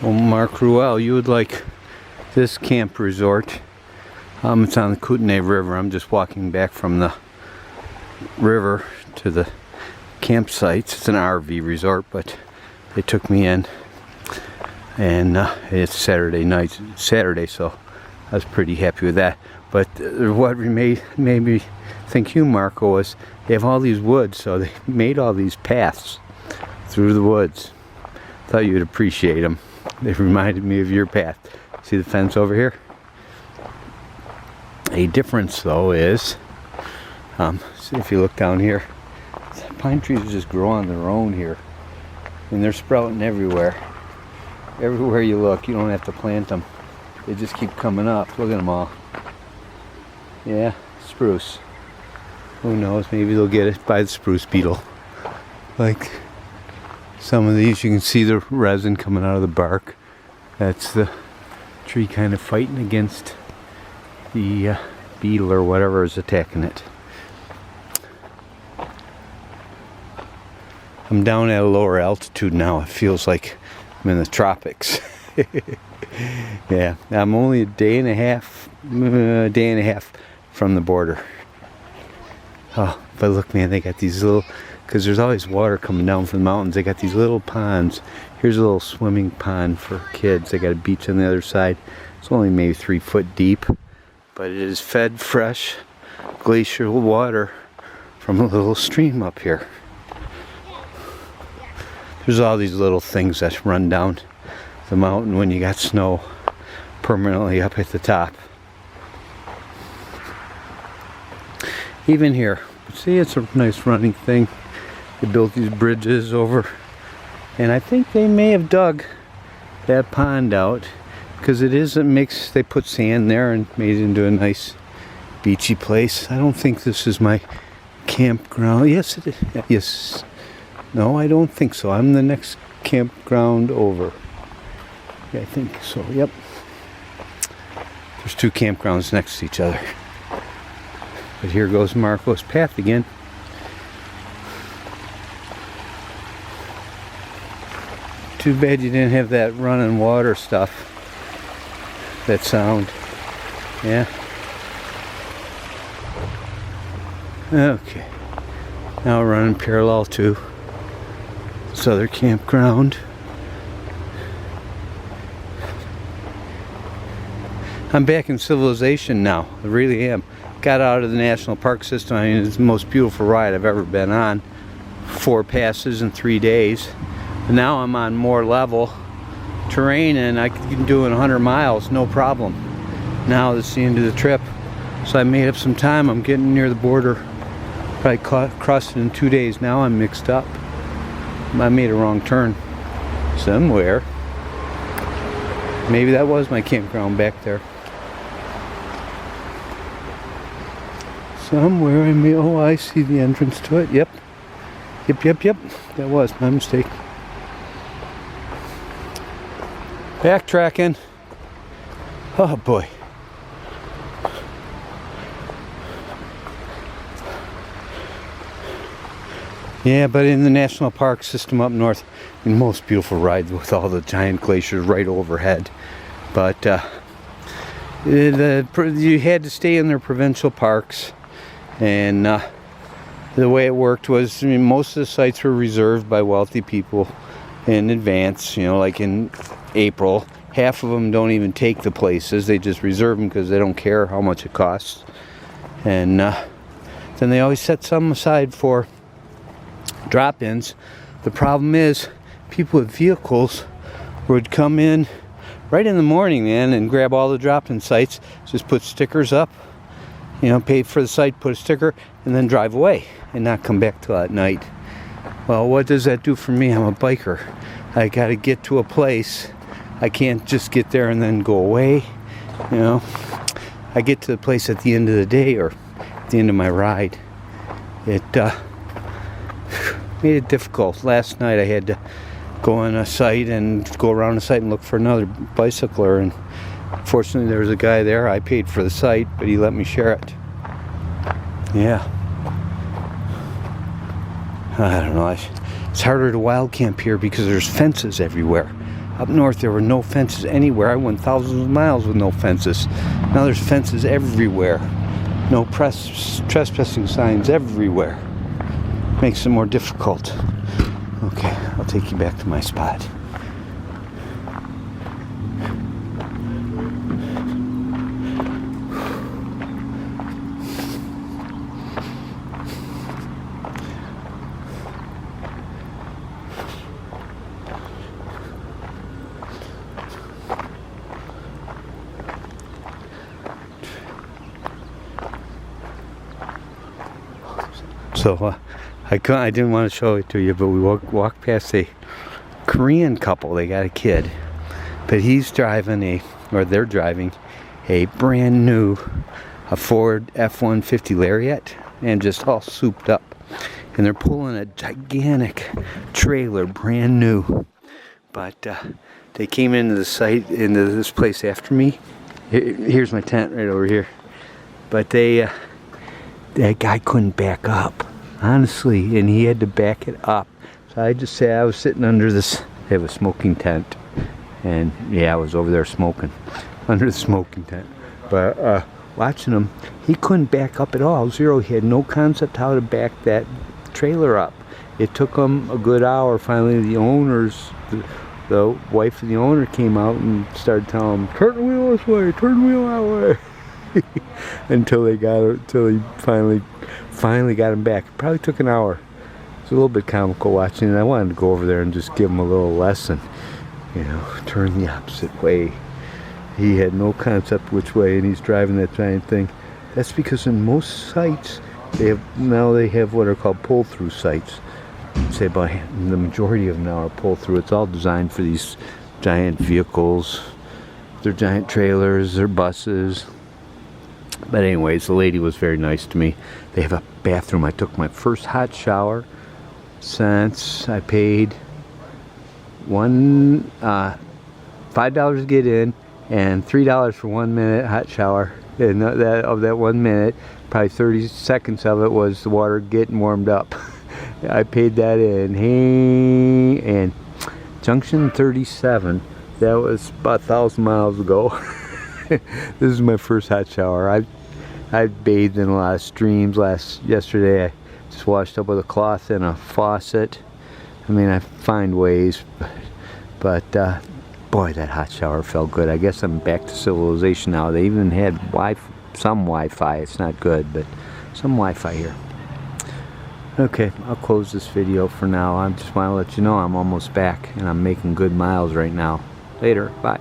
Well, Mark Ruel, you would like this camp resort. It's on the Kootenai River. I'm just walking back from the river to the campsites. It's an RV resort, but they took me in. And it's Saturday, so I was pretty happy with that. But what made me think you, Marco, was they have all these woods, so they made all these paths through the woods. Thought you'd appreciate them. They reminded me of your path. See the fence over here? A difference, though, is see if you look down here, pine trees just grow on their own here, and they're sprouting everywhere. Everywhere you look, you don't have to plant them. They just keep coming up. Look at them all. Yeah, spruce. Who knows? Maybe they'll get it by the spruce beetle. Like some of these, you can see the resin coming out of the bark. That's the tree kind of fighting against the beetle or whatever is attacking it. I'm down at a lower altitude now. It feels like I'm in the tropics. Yeah, I'm only a day and a half from the border. Oh, but look, man, they got these little, because there's always water coming down from the mountains. They got these little ponds. Here's a little swimming pond for kids. They got a beach on the other side. It's only maybe 3 foot deep, but it is fed fresh glacial water from a little stream up here. There's all these little things that run down the mountain when you got snow permanently up at the top. Even here, see, it's a nice running thing. They built these bridges over, and I think they may have dug that pond out because it is a mix. They put sand there and made it into a nice beachy place. I don't think this is my campground. Yes, it is. Yes. No, I don't think so. I'm the next campground over. Yeah, I think so. Yep. There's 2 campgrounds next to each other. But here goes Marco's path again. Too bad you didn't have that running water stuff. That sound. Yeah. Okay. Now we're running parallel to this other campground. I'm back in civilization now. I really am. Got out of the national park system. I mean, it's the most beautiful ride I've ever been on. 4 passes in 3 days. And now I'm on more level terrain and I can do it 100 miles, no problem. Now this is the end of the trip. So I made up some time. I'm getting near the border. Probably crossed it in 2 days. Now I'm mixed up. I made a wrong turn somewhere. Maybe that was my campground back there. Somewhere I may, oh, I see the entrance to it. Yep. Yep. That was my mistake. Backtracking. Oh boy. Yeah, but in the national park system up north, the most beautiful ride with all the giant glaciers right overhead. But you had to stay in their provincial parks, and the way it worked was, I mean, most of the sites were reserved by wealthy people in advance. You know, like in April, half of them don't even take the places; they just reserve them because they don't care how much it costs. And then they always set some aside for drop-ins. The problem is people with vehicles would come in right in the morning, man, and grab all the drop-in sites, just put stickers up, you know, pay for the site, put a sticker, and then drive away and not come back till at night. Well, what does that do for me? I'm a biker. I got to get to a place. I can't just get there and then go away, you know. I get to the place at the end of the day or at the end of my ride. It made it difficult. Last night I had to go on a site and go around the site and look for another bicycler, and fortunately there was a guy there. I paid for the site, but he let me share it. Yeah. I don't know. It's harder to wild camp here because there's fences everywhere. Up north there were no fences anywhere. I went thousands of miles with no fences. Now there's fences everywhere. No trespassing signs everywhere. Makes it more difficult. Okay, I'll take you back to my spot. So I didn't want to show it to you, but we walked past a Korean couple. They got a kid, but they're driving a brand new Ford F-150 Lariat, and just all souped up. And they're pulling a gigantic trailer, brand new. But they came into this place after me. Here's my tent right over here. But that guy couldn't back up, honestly, and he had to back it up. So I just say I was sitting under this. They have a smoking tent, and yeah, I was over there smoking under the smoking tent. But watching him, he couldn't back up at all. Zero. He had no concept how to back that trailer up. It took him a good hour. Finally, the wife of the owner came out and started telling him, "Turn the wheel this way, turn the wheel that way." until he finally got him back. It probably took an hour. It's a little bit comical watching it. I wanted to go over there and just give him a little lesson. You know, turn the opposite way. He had no concept which way, and he's driving that giant thing. That's because in most sites they have what are called pull-through sites. I'd say about the majority of them now are pull-through. It's all designed for these giant vehicles. They're giant trailers, they're buses. But anyways, the lady was very nice to me. They have a bathroom. I took my first hot shower since I paid $5 to get in and $3 for 1 minute hot shower. And that 1 minute, probably 30 seconds of it was the water getting warmed up. I paid that in. Hey, and Junction 37. That was about 1,000 miles ago. This is my first hot shower. I bathed in a lot of streams yesterday. I just washed up with a cloth and a faucet. I mean, I find ways, but boy, that hot shower felt good. I guess I'm back to civilization now. They even had some Wi-Fi. It's not good, but some Wi-Fi here. Okay, I'll close this video for now. I just want to let you know I'm almost back, and I'm making good miles right now. Later, bye.